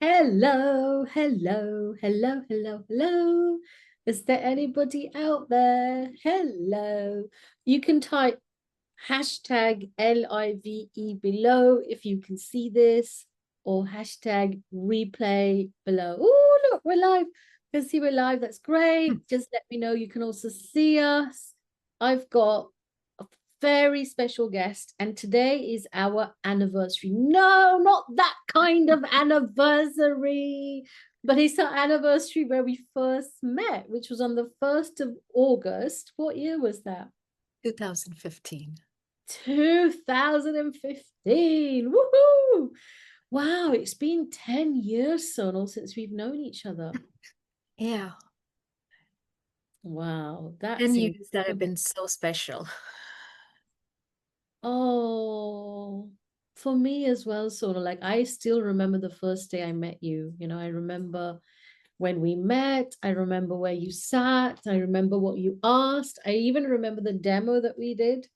Hello, hello, hello, hello, hello. Is there anybody out there? Hello. You can type hashtag LIVE below if you can see this, or hashtag replay below. Oh, look, we're live. You can see we're live. That's great. Just let me know. You can also see us. I've got a very special guest, and today is our anniversary. No, not that kind of anniversary, but it's our anniversary where we first met, which was on the 1st of August. What year was that? 2015. 2015. Woohoo! Wow, it's been 10 years, Sonal, since we've known each other. Yeah. Wow, that's 10 years that have incredible. been so special. Oh, for me as well, Sonal. Like, I still remember the first day I met you. I remember when we met. I remember where you sat. I remember what you asked. I even remember the demo that we did.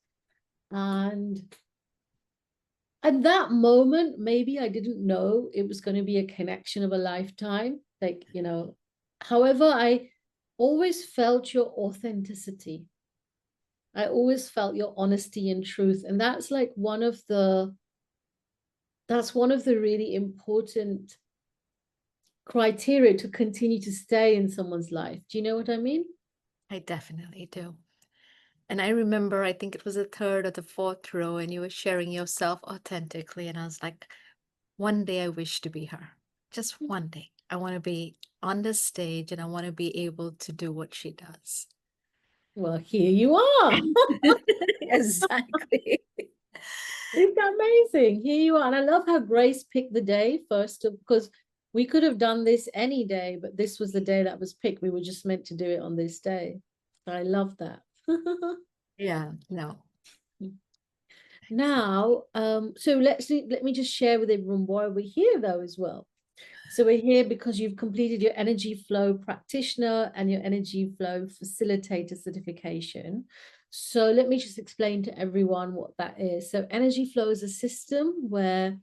And at that moment, maybe I didn't know it was going to be a connection of a lifetime. However, I always felt your authenticity. I always felt your honesty and truth. And that's one of the really important criteria to continue to stay in someone's life. Do you know what I mean? I definitely do. And I remember, I think it was the third or the fourth row, and you were sharing yourself authentically. And I was like, one day I wish to be her. Just one day. I want to be on the stage and I want to be able to do what she does. Well, here you are. Exactly. Isn't that amazing? Here you are. And I love how Grace picked the day first, because we could have done this any day, but this was the day that was picked. We were just meant to do it on this day. I love that. Yeah, no. Now, so let me just share with everyone why we're here though as well. So we're here because you've completed your energy flow practitioner and your energy flow facilitator certification. So let me just explain to everyone what that is. So energy flow is a system where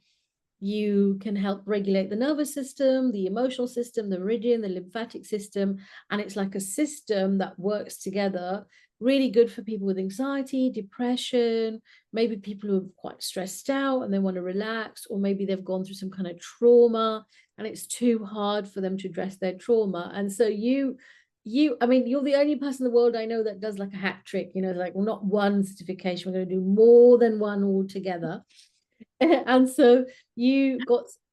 you can help regulate the nervous system, the emotional system, the meridian, the lymphatic system. And it's like a system that works together, really good for people with anxiety, depression, maybe people who are quite stressed out and they want to relax, or maybe they've gone through some kind of trauma and it's too hard for them to address their trauma. And so I mean, you're the only person in the world I know that does like a hat trick, like, well, not one certification, we're going to do more than one altogether. And so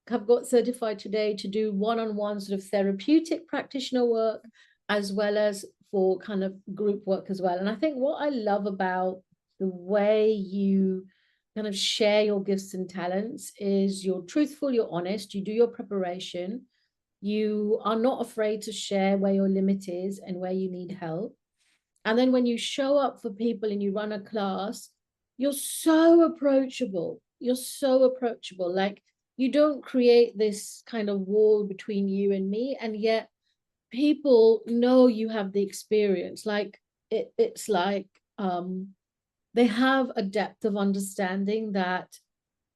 have got certified today to do one-on-one sort of therapeutic practitioner work, as well as for kind of group work as well. And I think what I love about the way you kind of share your gifts and talents is you're truthful, you're honest, you do your preparation, you are not afraid to share where your limit is and where you need help. And then when you show up for people and you run a class, you're so approachable. You're so approachable. Like, you don't create this kind of wall between you and me. And yet people know you have the experience. Like, it's like they have a depth of understanding that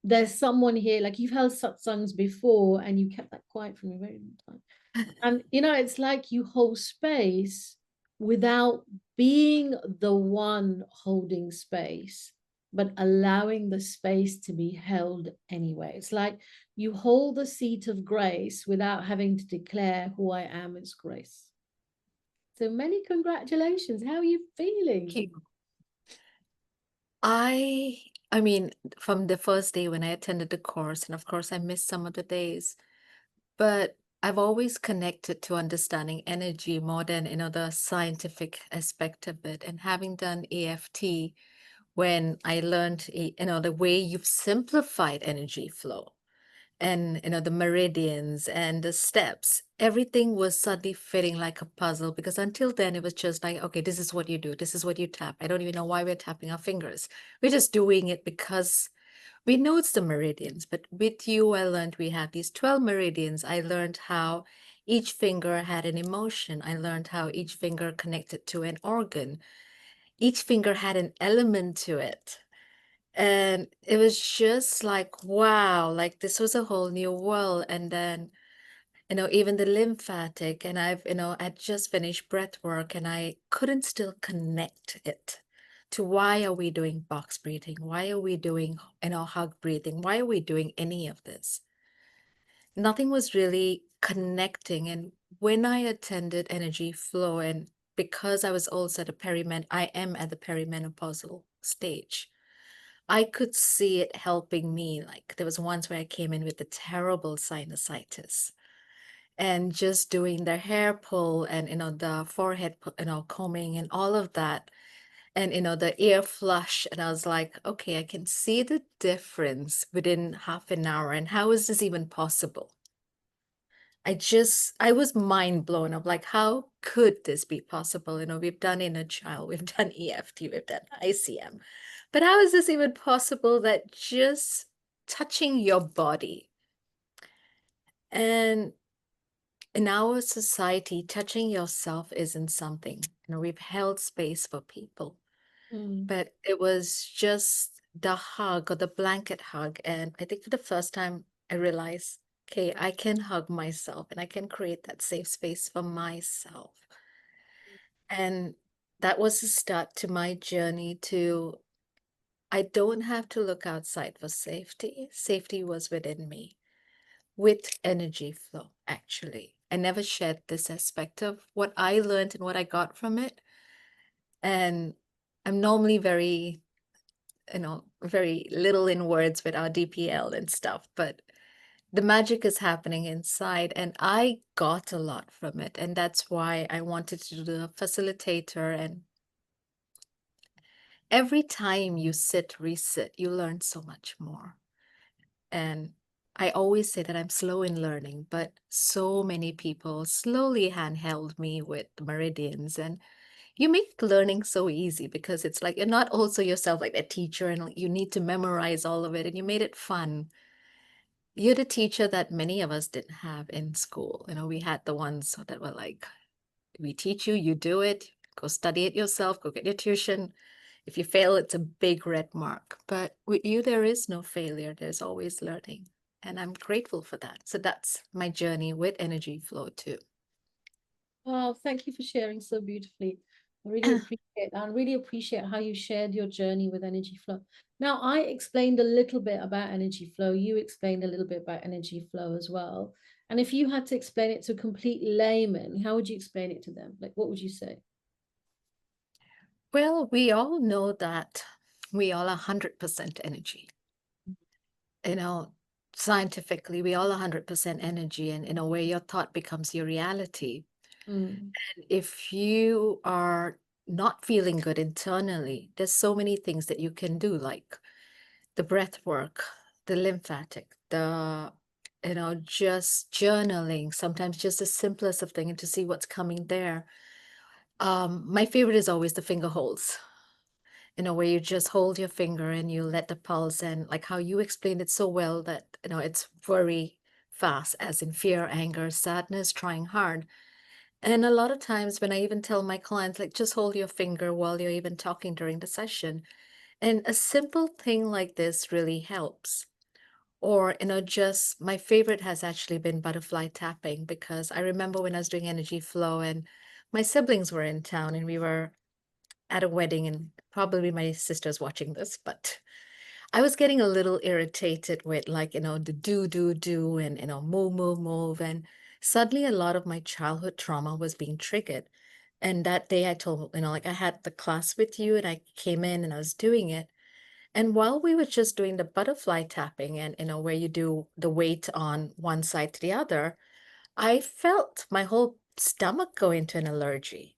there's someone here, like you've held satsangs before and you kept that quiet for a very long time. And it's like you hold space without being the one holding space, but allowing the space to be held anyway. It's like you hold the seat of grace without having to declare who I am as Grace. So many congratulations. How are you feeling? Thank you. I mean, from the first day when I attended the course, and of course I missed some of the days, but I've always connected to understanding energy more than, the scientific aspect of it. And having done AFT, when I learned, the way you've simplified energy flow and, the meridians and the steps, everything was suddenly fitting like a puzzle, because until then it was just like, okay, this is what you do, this is what you tap. I don't even know why we're tapping our fingers. We're just doing it because we know it's the meridians. But with you, I learned we had these 12 meridians. I learned how each finger had an emotion. I learned how each finger connected to an organ. Each finger had an element to it. And it was just like, wow, like this was a whole new world. And then Even the lymphatic, and I'd just finished breath work and I couldn't still connect it to why are we doing box breathing? Why are we doing, hug breathing? Why are we doing any of this? Nothing was really connecting. And when I attended energy flow, and because I was also at I am at the perimenopausal stage. I could see it helping me. Like there was once where I came in with a terrible sinusitis and just doing the hair pull and the forehead combing and all of that and the ear flush, and I was like, okay, I can see the difference within half an hour, and how is this even possible? I was mind blown of like, how could this be possible? We've done inner child, we've done EFT, we've done ICM, but how is this even possible that just touching your body, and in our society, touching yourself isn't something. We've held space for people, Mm. but it was just the hug or the blanket hug. And I think for the first time, I realized, okay, I can hug myself and I can create that safe space for myself. And that was the start to my journey to, I don't have to look outside for safety. Safety was within me with energy flow, actually. I never shared this aspect of what I learned and what I got from it. And I'm normally very little in words with our DPL and stuff, but the magic is happening inside. And I got a lot from it. And that's why I wanted to do the facilitator. And every time you sit, resit, you learn so much more. And I always say that I'm slow in learning, but so many people slowly handheld me with meridians. And you make learning so easy because it's like you're not also yourself like a teacher and like, you need to memorize all of it, and you made it fun. You're the teacher that many of us didn't have in school. We had the ones that were like, we teach you, you do it, go study it yourself, go get your tuition. If you fail, it's a big red mark. But with you, there is no failure, there's always learning. And I'm grateful for that. So that's my journey with energy flow too. Oh, thank you for sharing so beautifully. I really appreciate that. I really appreciate how you shared your journey with energy flow. Now, I explained a little bit about energy flow. You explained a little bit about energy flow as well. And if you had to explain it to a complete layman, how would you explain it to them? Like, what would you say? Well, we all know that we all are 100% energy. you know, Scientifically, we all 100% energy, and in a way, your thought becomes your reality. Mm, If you are not feeling good internally, there's so many things that you can do, like the breath work, the lymphatic, just journaling, sometimes just the simplest of things, and to see what's coming there. My favorite is always the finger holds, where you just hold your finger and you let the pulse, and like how you explained it so well that, it's very fast, as in fear, anger, sadness, trying hard. And a lot of times when I even tell my clients, like, just hold your finger while you're even talking during the session. And a simple thing like this really helps. Or, just my favorite has actually been butterfly tapping, because I remember when I was doing energy flow and my siblings were in town and we were at a wedding, and probably my sister's watching this, but I was getting a little irritated with, like, the do and, move, move, move. And suddenly a lot of my childhood trauma was being triggered. And that day I told, like, I had the class with you and I came in and I was doing it. And while we were just doing the butterfly tapping and, where you do the weight on one side to the other, I felt my whole stomach go into an allergy.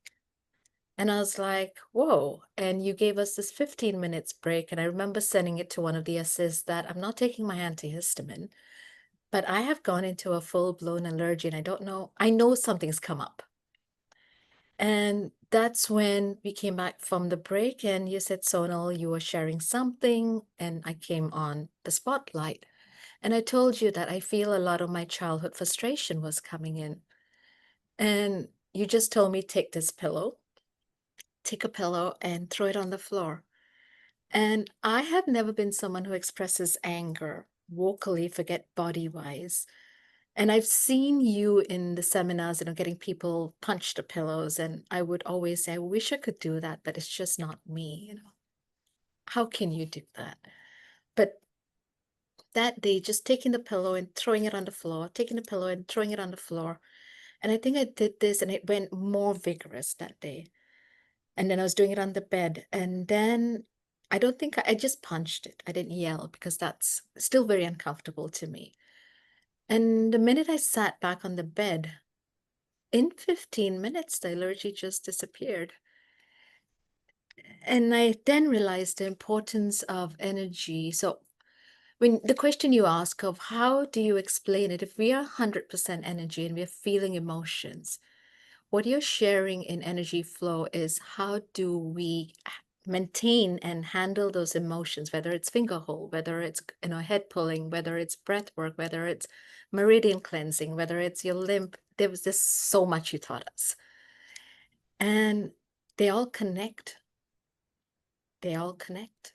And I was like, whoa. And you gave us this 15 minutes break. And I remember sending it to one of the assists that I'm not taking my antihistamine, but I have gone into a full blown allergy and I don't know. I know something's come up. And that's when we came back from the break and you said, Sonal, you were sharing something. And I came on the spotlight. And I told you that I feel a lot of my childhood frustration was coming in. And you just told me, take a pillow and throw it on the floor. And I have never been someone who expresses anger vocally, forget body wise. And I've seen you in the seminars, getting people punch the pillows. And I would always say, I wish I could do that, but it's just not me. How can you do that? But that day, just taking the pillow and throwing it on the floor, taking the pillow and throwing it on the floor. And I think I did this and it went more vigorous that day. And then I was doing it on the bed. And then I don't think I just punched it. I didn't yell because that's still very uncomfortable to me. And the minute I sat back on the bed, in 15 minutes, the allergy just disappeared. And I then realized the importance of energy. So when the question you ask of how do you explain it, if we are 100% energy and we're feeling emotions, what you're sharing in energy flow is how do we maintain and handle those emotions, whether it's finger hold, whether it's head pulling, whether it's breath work, whether it's meridian cleansing, whether it's your lymph. There was just so much you taught us. And they all connect. They all connect.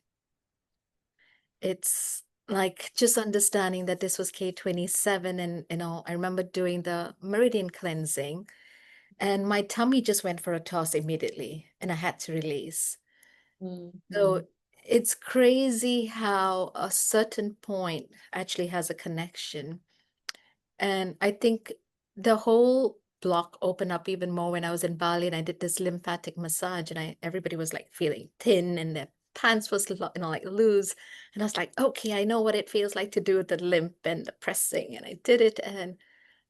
It's like just understanding that this was K27 and I remember doing the meridian cleansing and my tummy just went for a toss immediately and I had to release. So it's crazy how a certain point actually has a connection. And I think the whole block opened up even more when I was in Bali and I did this lymphatic massage and everybody was like feeling thin and their pants was like loose. And I was like, okay, I know what it feels like to do the lymph and the pressing. And I did it and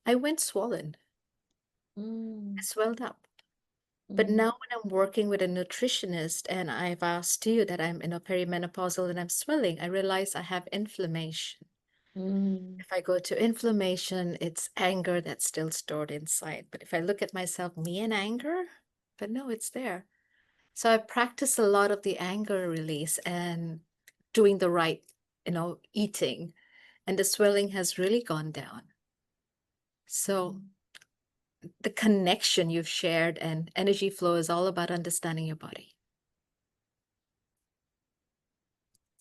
I went swollen. I swelled up. But now when I'm working with a nutritionist and I've asked you that I'm perimenopausal and I'm swelling, I realize I have inflammation. If I go to inflammation, it's anger that's still stored inside. But if I look at myself, me and anger, but no, it's there. So I practice a lot of the anger release and doing the right, eating. And the swelling has really gone down. So the connection you've shared and energy flow is all about understanding your body.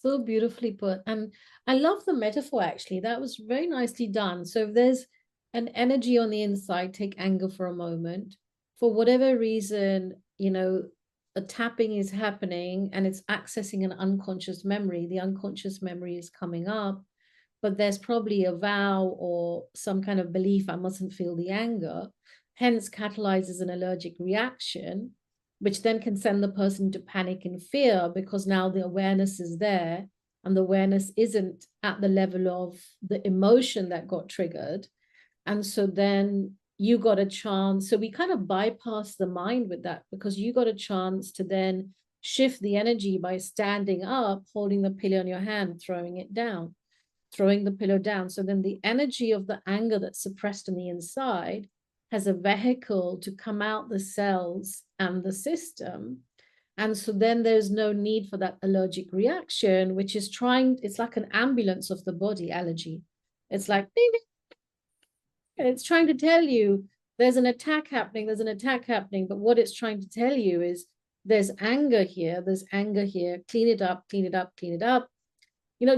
So beautifully put. And I love the metaphor, actually. That was very nicely done. So if there's an energy on the inside, take anger for a moment. For whatever reason, a tapping is happening and it's accessing an unconscious memory. The unconscious memory is coming up, but there's probably a vow or some kind of belief I mustn't feel the anger, hence catalyzes an allergic reaction, which then can send the person to panic and fear because now the awareness is there and the awareness isn't at the level of the emotion that got triggered. And so then you got a chance. So we kind of bypass the mind with that because you got a chance to then shift the energy by standing up, holding the pillow in your hand, throwing it down, throwing the pillow down. So then the energy of the anger that's suppressed on the inside has a vehicle to come out the cells and the system. And so then there's no need for that allergic reaction, which is it's like an ambulance of the body, allergy. It's like, ding, ding. It's trying to tell you there's an attack happening, there's an attack happening. But what it's trying to tell you is there's anger here, clean it up, clean it up, clean it up.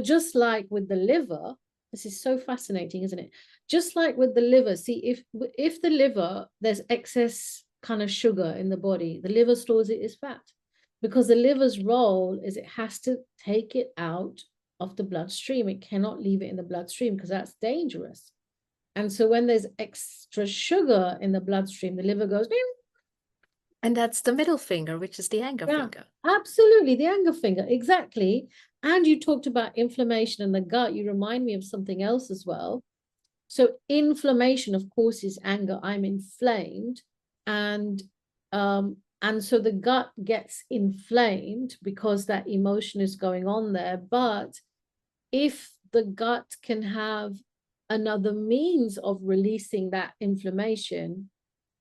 Just like with the liver, this is so fascinating, isn't it? Just like with the liver, see, if the liver, there's excess kind of sugar in the body, the liver stores it as fat because the liver's role is it has to take it out of the bloodstream. It cannot leave it in the bloodstream because that's dangerous. And so when there's extra sugar in the bloodstream, the liver goes, and that's the middle finger, which is the anger finger. Absolutely, the anger finger, exactly. And you talked about inflammation in the gut. You remind me of something else as well. So inflammation, of course, is anger. I'm inflamed, and so the gut gets inflamed because that emotion is going on there. But if the gut can have another means of releasing that inflammation,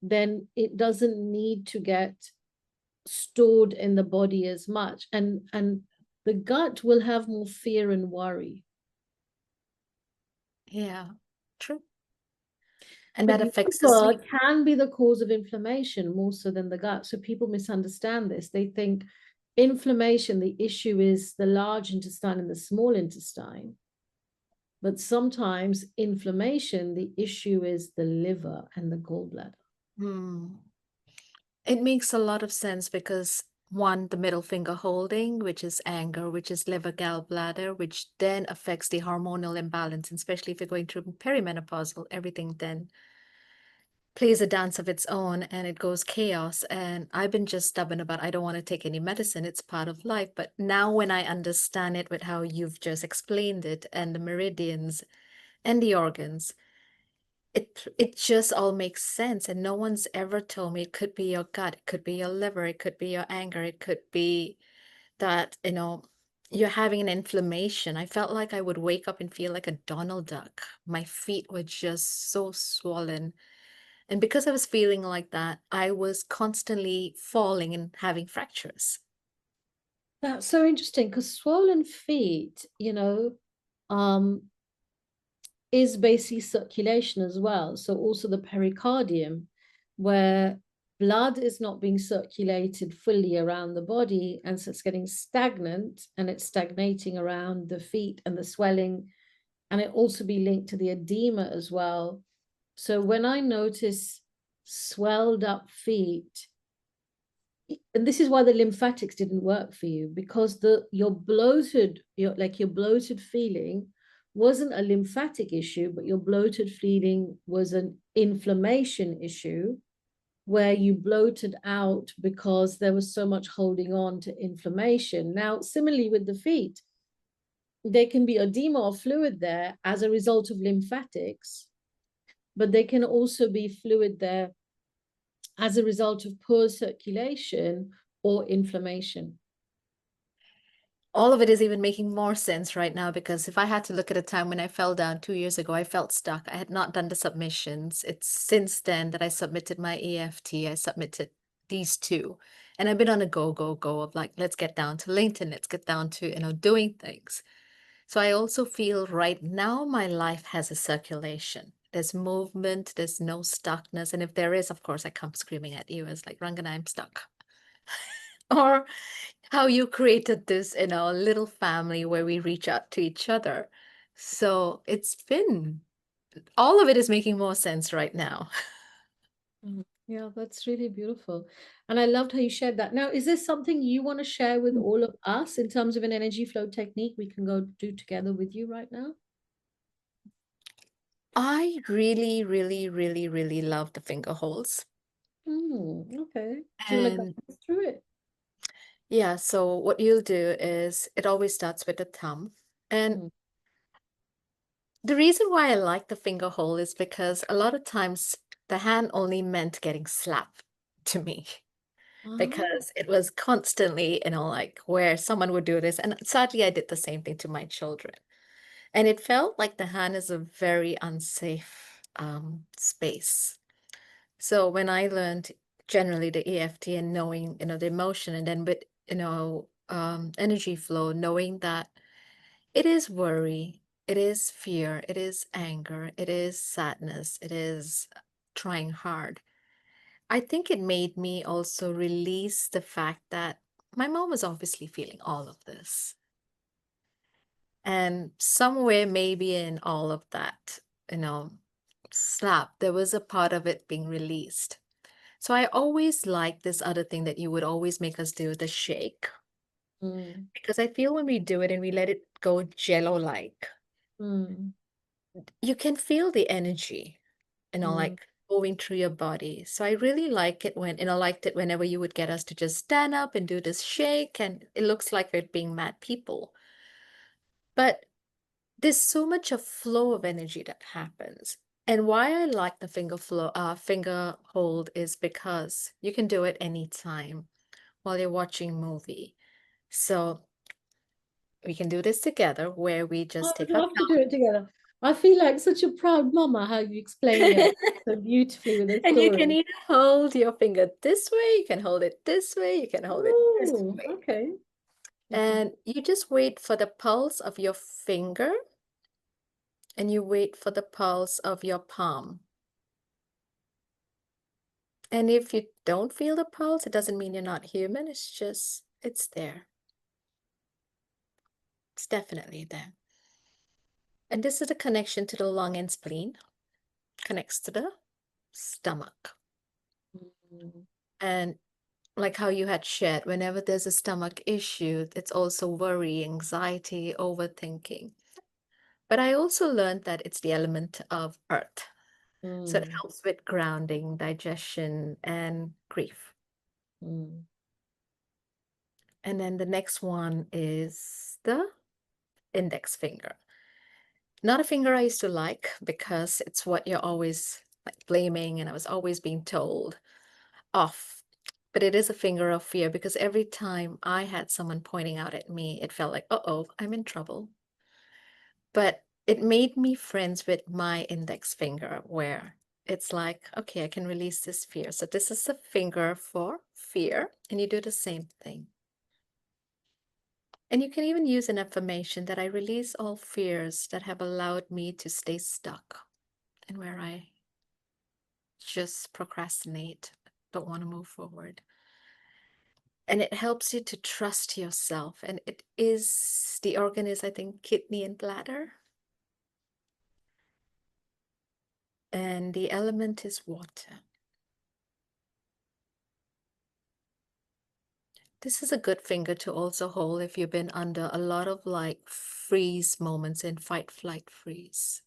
then it doesn't need to get stored in the body as much, and the gut will have more fear and worry. Yeah, true. And but that affects the sleep. Can be the cause of inflammation more so than the gut. So people misunderstand this. They think inflammation, the issue is the large intestine and the small intestine. But sometimes inflammation, the issue is the liver and the gallbladder. Hmm. It makes a lot of sense because one, the middle finger holding, which is anger, which is liver gallbladder, which then affects the hormonal imbalance, and especially if you're going through perimenopausal, everything then plays a dance of its own and it goes chaos. And I've been just stubborn about I don't want to take any medicine. It's part of life. But now when I understand it with how you've just explained it and the meridians and the organs, it just all makes sense. And no one's ever told me it could be your gut, it could be your liver, it could be your anger, it could be that, you're having an inflammation. I felt like I would wake up and feel like a Donald Duck. My feet were just so swollen. And because I was feeling like that, I was constantly falling and having fractures. That's so interesting because swollen feet, um, is basically circulation as well. So also the pericardium, where blood is not being circulated fully around the body, and so it's getting stagnant and it's stagnating around the feet and the swelling, and it also be linked to the edema as well. So when I notice swelled up feet, and this is why the lymphatics didn't work for you, because your bloated feeling wasn't a lymphatic issue, but your bloated feeling was an inflammation issue, where you bloated out because there was so much holding on to inflammation. Now similarly with the feet, there can be edema or fluid there as a result of lymphatics, but there can also be fluid there as a result of poor circulation or inflammation. All of it is even making more sense right now because if I had to look at a time when I fell down 2 years ago, I felt stuck. I had not done the submissions. It's since then that I submitted my EFT. I submitted these two. And I've been on a go, go, go of like, let's get down to LinkedIn, let's get down to, doing things. So I also feel right now my life has a circulation. There's movement, there's no stuckness. And if there is, of course, I come screaming at you as like, Rangana, I'm stuck. Or how you created this, little family where we reach out to each other. So it's been, all of it is making more sense right now. Yeah, that's really beautiful. And I loved how you shared that. Now, is there something you want to share with all of us in terms of an energy flow technique we can go do together with you right now? I really, really, really, really love the finger holes. Okay. Do you want to And guide us through it? yeah, so what you'll do is it always starts with the thumb. And Mm. the reason why I like the finger hole is because a lot of times the hand only meant getting slapped to me Ah, because it was constantly, like where someone would do this. And sadly, I did the same thing to my children. And it felt like the hand is a very unsafe space. So when I learned generally the EFT and knowing, the emotion and then with, energy flow, knowing that it is worry, it is fear, it is anger, it is sadness, it is trying hard. I think it made me also release the fact that my mom was obviously feeling all of this. And somewhere, maybe in all of that, you know, slap, there was a part of it being released. So I always like this other thing that you would always make us do, the shake, mm, because I feel when we do it and we let it go jello-like, mm, you can feel the energy, mm. like going through your body. So I really like it when, liked it whenever you would get us to just stand up and do this shake, and it looks like we're being mad people. But there's so much of flow of energy that happens. And why I like the finger hold is because you can do it anytime while you're watching movie. So we can do this together where we I just would take our love to do it together. I feel like such a proud mama how you explain thumb. it so beautifully with a And you can story. either hold your finger this way, you can hold it this way, you can hold it this Oh, way. okay. Okay. And you just wait for the pulse of your finger and you wait for the pulse of your palm. And if you don't feel the pulse, it doesn't mean you're not human. It's just, it's there. It's definitely there. And this is the connection to the lung and spleen, connects to the stomach. Mm, And like how you had shared, whenever there's a stomach issue, it's also worry, anxiety, overthinking. But I also learned that it's the element of earth. So it mm, helps with grounding, digestion, and grief. mm, And then the next one is the index finger. Not a finger I used to like because it's what you're always like blaming, and I was always being told off. But it is a finger of fear because every time I had someone pointing out at me, it felt like, uh-oh, I'm in trouble. But it made me friends with my index finger, where it's like, okay, I can release this fear. So this is a finger for fear, and you do the same thing. And you can even use an affirmation that I release all fears that have allowed me to stay stuck and where I just procrastinate, don't want to move forward. And it helps you to trust yourself. And it is the organ is, I think, kidney and bladder. And the element is water. This is a good finger to also hold if you've been under a lot of like freeze moments in fight, flight, freeze.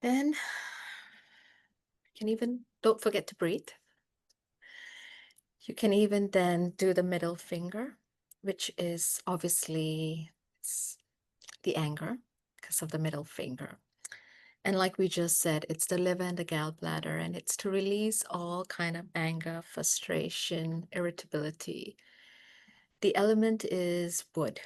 Then you can even, don't forget to breathe. You can even then do the middle finger, which is obviously the anger because of the middle finger. And like we just said, it's the liver and the gallbladder, and it's to release all kind of anger, frustration, irritability. The element is wood.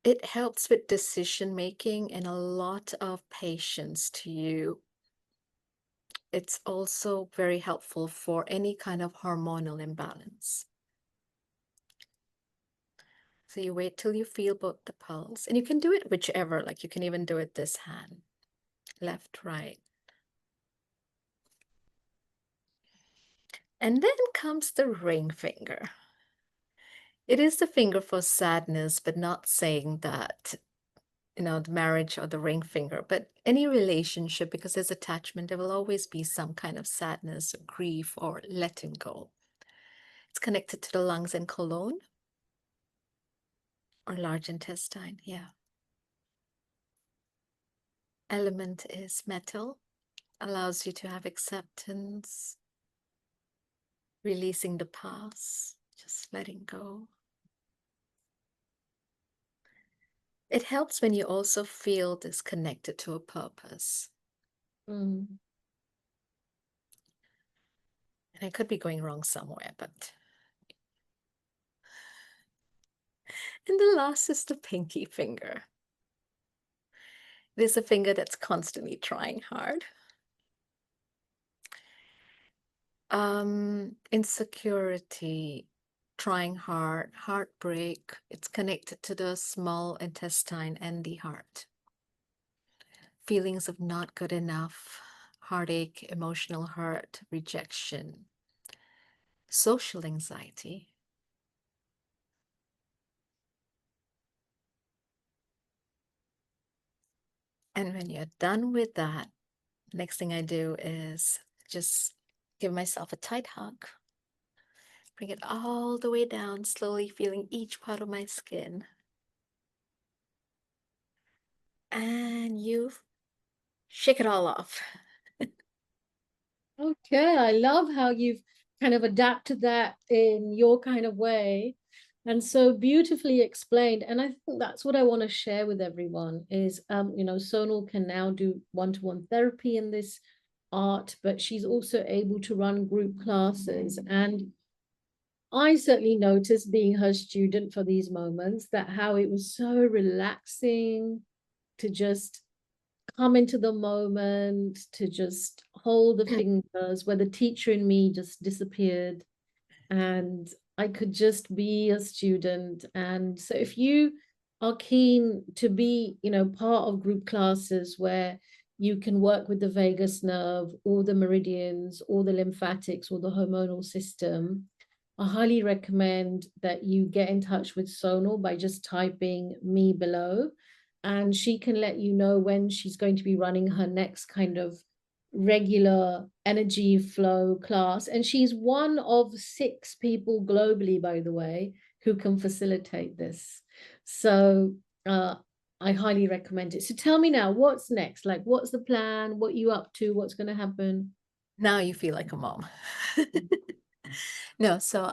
It helps with decision making and a lot of patience to you. It's also very helpful for any kind of hormonal imbalance. So you wait till you feel both the pulse, and you can do it whichever, like you can even do it this hand, left, right. And then comes the ring finger. It is the finger for sadness, but not saying that, the marriage or the ring finger, but any relationship, because there's attachment, there will always be some kind of sadness, grief, or letting go. It's connected to the lungs and colon or large intestine. Yeah. Element is metal, allows you to have acceptance, releasing the past, just letting go. It helps when you also feel disconnected to a purpose. mm. And I could be going wrong somewhere, but. And the last is the pinky finger. It is a finger that's constantly trying hard. Insecurity, trying hard, heartbreak. It's connected to the small intestine and the heart. Feelings of not good enough, heartache, emotional hurt, rejection, social anxiety. And when you're done with that, next thing I do is just give myself a tight hug. Bring it all the way down, slowly feeling each part of my skin. And you shake it all off. Okay, I love how you've kind of adapted that in your kind of way and so beautifully explained. And I think that's what I want to share with everyone is Sonal can now do one-to-one therapy in this art, but she's also able to run group classes. And I certainly noticed being her student for these moments that how it was so relaxing to just come into the moment, to just hold the fingers, where the teacher in me just disappeared and I could just be a student. And so if you are keen to be, part of group classes where you can work with the vagus nerve or the meridians or the lymphatics or the hormonal system, I highly recommend that you get in touch with Sonal by just typing me below, and she can let you know when she's going to be running her next kind of regular energy flow class. And she's one of 6 people globally, by the way, who can facilitate this. So I highly recommend it. So tell me now, what's next? Like, what's the plan? What you up to? What's going to happen? Now you feel like a mom. No, so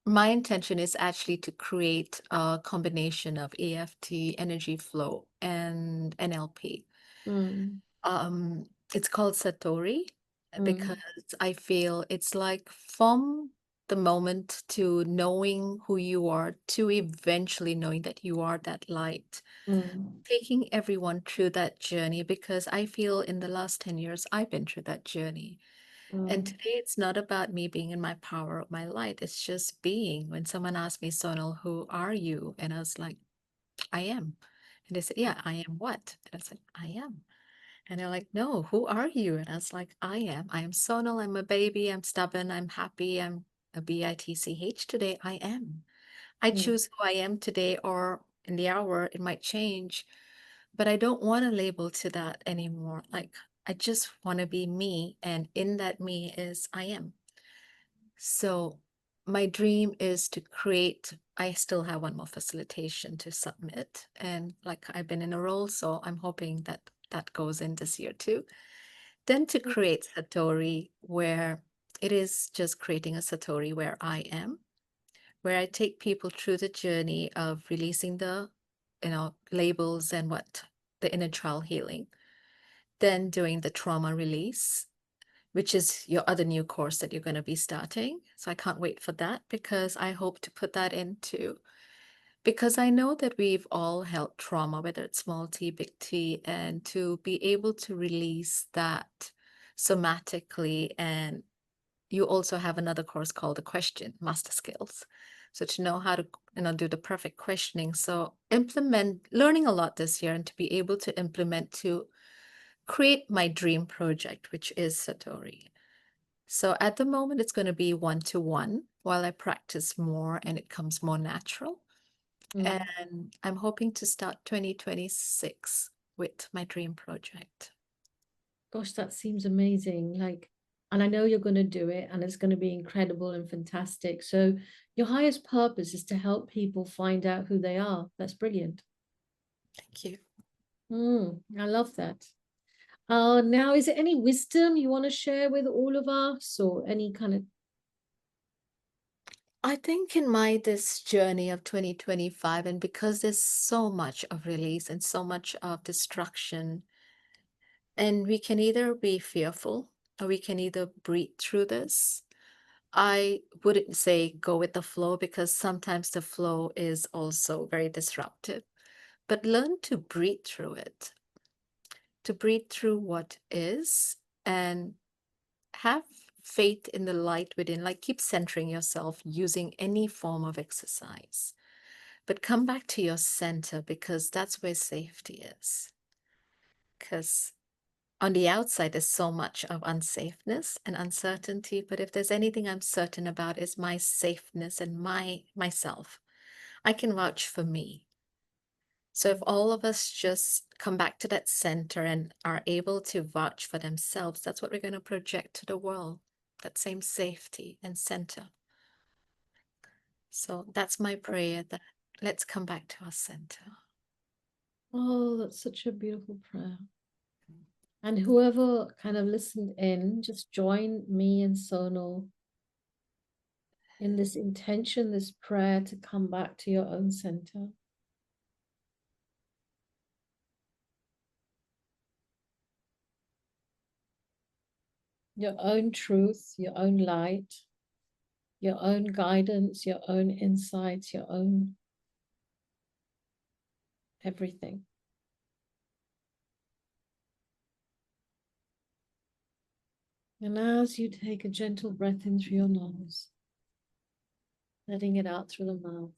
my intention is actually to create a combination of EFT, energy flow, and NLP. Mm, It's called Satori because mm, I feel it's like from the moment to knowing who you are to eventually knowing that you are that light. mm, Taking everyone through that journey because I feel in the last 10 years I've been through that journey. And mm, today it's not about me being in my power of my light. It's just being. When someone asked me, Sonal, who are you? And I was like, I am. And they said, yeah, I am what? And I said, I am. And they're like, no, who are you? And I was like, I am. I am Sonal. I'm a baby. I'm stubborn. I'm happy. I'm a BITCH today. I am. I mm, choose who I am today, or in the hour, it might change, but I don't want to label to that anymore. Like, I just want to be me. And in that me is I am. So, my dream is to create, I still have one more facilitation to submit. And like, I've been in a role, so I'm hoping that that goes in this year too. Then to create Satori, where it is just creating a Satori where I am, where I take people through the journey of releasing the, labels and what the inner child healing, then doing the trauma release, which is your other new course that you're going to be starting. So I can't wait for that because I hope to put that into, because I know that we've all held trauma, whether it's small t, big T, and to be able to release that somatically. And you also have another course called the question master skills, so to know how to do the perfect questioning. So implement, learning a lot this year, and to be able to implement to create my dream project, which is Satori. So at the moment it's going to be one-to-one while I practice more and it comes more natural. mm. And I'm hoping to start 2026 with my dream project. Gosh, that seems amazing. Like, and I know you're going to do it, and it's going to be incredible and fantastic. So, your highest purpose is to help people find out who they are. That's brilliant. Thank you. I love that. Now, is there any wisdom you want to share with all of us, or any kind of? I think in my this journey of 2025, and because there's so much of release and so much of destruction, and we can either be fearful or we can either breathe through this. I wouldn't say go with the flow because sometimes the flow is also very disruptive, but learn to breathe through it, to breathe through what is, and have faith in the light within, like keep centering yourself using any form of exercise. But come back to your center because that's where safety is. Because on the outside, there's so much of unsafeness and uncertainty. But if there's anything I'm certain about, is my safeness and myself. I can vouch for me. So if all of us just come back to that center and are able to vouch for themselves, that's what we're going to project to the world. That same safety and center. So that's my prayer, that let's come back to our center. Oh, that's such a beautiful prayer. And whoever kind of listened in, just join me and Sonal in this intention, this prayer to come back to your own center. Your own truth, your own light, your own guidance, your own insights, your own everything. And as you take a gentle breath in through your nose, letting it out through the mouth,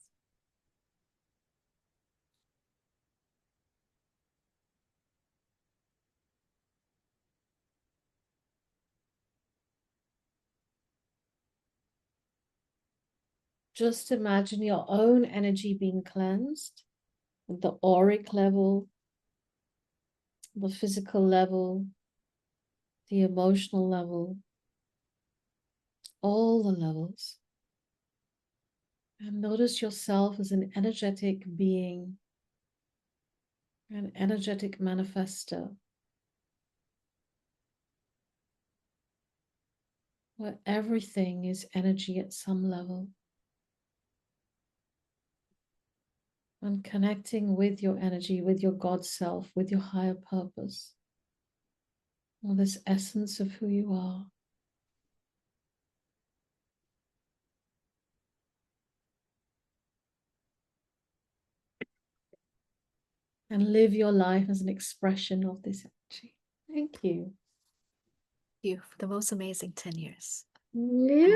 Just imagine your own energy being cleansed at the auric level, the physical level, the emotional level, all the levels. And notice yourself as an energetic being, an energetic manifester, where everything is energy at some level. And connecting with your energy, with your God self, with your higher purpose, or this essence of who you are. And live your life as an expression of this energy. Thank you. Thank you for the most amazing 10 years. Yeah.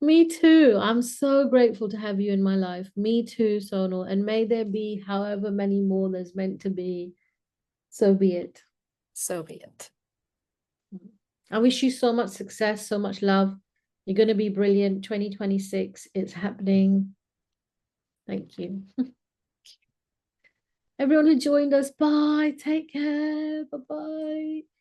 Me too. I'm so grateful to have you in my life. Me too, Sonal. And may there be however many more there's meant to be. So be it. So be it. I wish you so much success, so much love. You're going to be brilliant. 2026, it's happening. Thank you. Everyone who joined us, bye. Take care. Bye-bye.